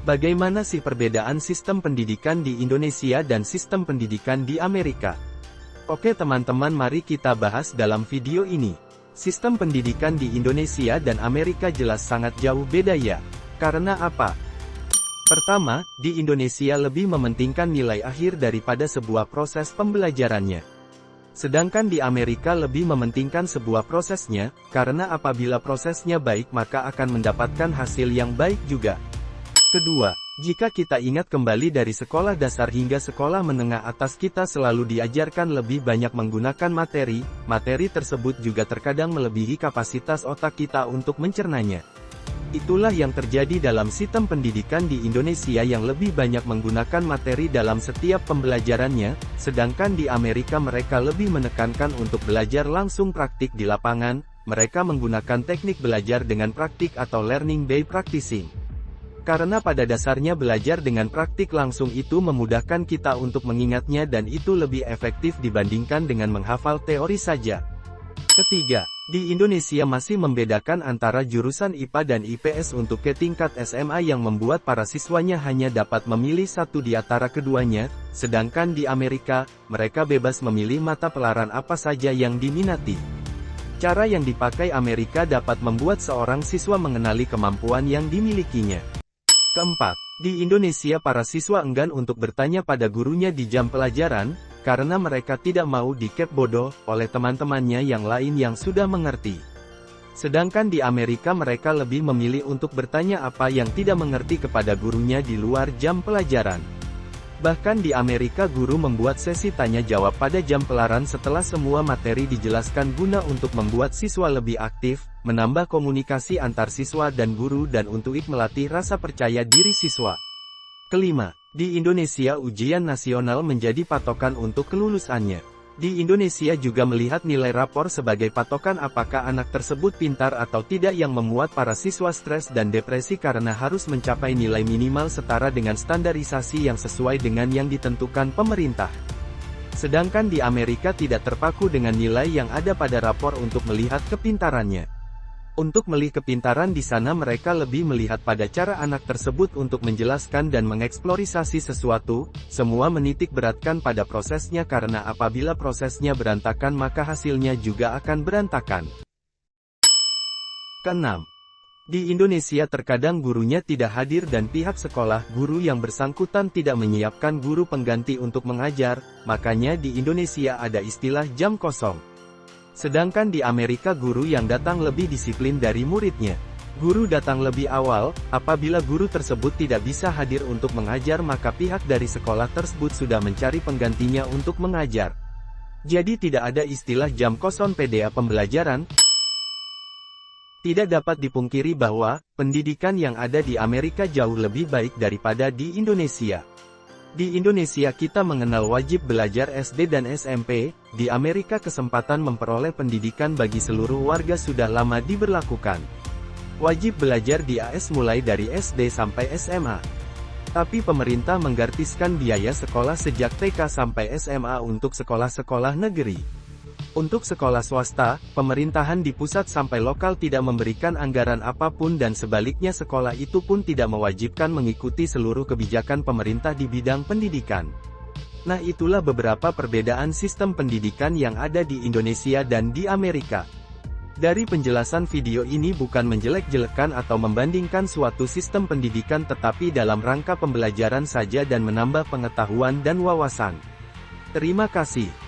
Bagaimana sih perbedaan sistem pendidikan di Indonesia dan sistem pendidikan di Amerika? Oke teman-teman, mari kita bahas dalam video ini. Sistem pendidikan di Indonesia dan Amerika jelas sangat jauh beda ya. Karena apa? Pertama, di Indonesia lebih mementingkan nilai akhir daripada sebuah proses pembelajarannya. Sedangkan di Amerika lebih mementingkan sebuah prosesnya, karena apabila prosesnya baik maka akan mendapatkan hasil yang baik juga. Kedua, jika kita ingat kembali dari sekolah dasar hingga sekolah menengah atas, kita selalu diajarkan lebih banyak menggunakan materi. Materi tersebut juga terkadang melebihi kapasitas otak kita untuk mencernanya. Itulah yang terjadi dalam sistem pendidikan di Indonesia yang lebih banyak menggunakan materi dalam setiap pembelajarannya, sedangkan di Amerika mereka lebih menekankan untuk belajar langsung praktik di lapangan. Mereka menggunakan teknik belajar dengan praktik atau learning by practicing. Karena pada dasarnya belajar dengan praktik langsung itu memudahkan kita untuk mengingatnya dan itu lebih efektif dibandingkan dengan menghafal teori saja. Ketiga, di Indonesia masih membedakan antara jurusan IPA dan IPS untuk ke tingkat SMA yang membuat para siswanya hanya dapat memilih satu di antara keduanya, sedangkan di Amerika, mereka bebas memilih mata pelajaran apa saja yang diminati. Cara yang dipakai Amerika dapat membuat seorang siswa mengenali kemampuan yang dimilikinya. Keempat, di Indonesia para siswa enggan untuk bertanya pada gurunya di jam pelajaran, karena mereka tidak mau dikep bodoh oleh teman-temannya yang lain yang sudah mengerti. Sedangkan di Amerika mereka lebih memilih untuk bertanya apa yang tidak mengerti kepada gurunya di luar jam pelajaran. Bahkan di Amerika guru membuat sesi tanya-jawab pada jam pelajaran setelah semua materi dijelaskan guna untuk membuat siswa lebih aktif, menambah komunikasi antar siswa dan guru dan untuk melatih rasa percaya diri siswa. Kelima, di Indonesia ujian nasional menjadi patokan untuk kelulusannya. Di Indonesia juga melihat nilai rapor sebagai patokan apakah anak tersebut pintar atau tidak yang memuat para siswa stres dan depresi karena harus mencapai nilai minimal setara dengan standarisasi yang sesuai dengan yang ditentukan pemerintah. Sedangkan di Amerika tidak terpaku dengan nilai yang ada pada rapor untuk melihat kepintarannya. Untuk melihat kepintaran di sana mereka lebih melihat pada cara anak tersebut untuk menjelaskan dan mengeksplorasi sesuatu, semua menitik beratkan pada prosesnya karena apabila prosesnya berantakan maka hasilnya juga akan berantakan. Keenam, di Indonesia terkadang gurunya tidak hadir dan pihak sekolah guru yang bersangkutan tidak menyiapkan guru pengganti untuk mengajar, makanya di Indonesia ada istilah jam kosong. Sedangkan di Amerika guru yang datang lebih disiplin dari muridnya. Guru datang lebih awal, apabila guru tersebut tidak bisa hadir untuk mengajar maka pihak dari sekolah tersebut sudah mencari penggantinya untuk mengajar. Jadi tidak ada istilah jam kosong pada pembelajaran. Tidak dapat dipungkiri bahwa, pendidikan yang ada di Amerika jauh lebih baik daripada di Indonesia. Di Indonesia kita mengenal wajib belajar SD dan SMP, di Amerika kesempatan memperoleh pendidikan bagi seluruh warga sudah lama diberlakukan. Wajib belajar di AS mulai dari SD sampai SMA. Tapi pemerintah menggratiskan biaya sekolah sejak TK sampai SMA untuk sekolah-sekolah negeri. Untuk sekolah swasta, pemerintahan di pusat sampai lokal tidak memberikan anggaran apapun dan sebaliknya sekolah itu pun tidak mewajibkan mengikuti seluruh kebijakan pemerintah di bidang pendidikan. Nah itulah beberapa perbedaan sistem pendidikan yang ada di Indonesia dan di Amerika. Dari penjelasan video ini bukan menjelek-jelekan atau membandingkan suatu sistem pendidikan tetapi dalam rangka pembelajaran saja dan menambah pengetahuan dan wawasan. Terima kasih.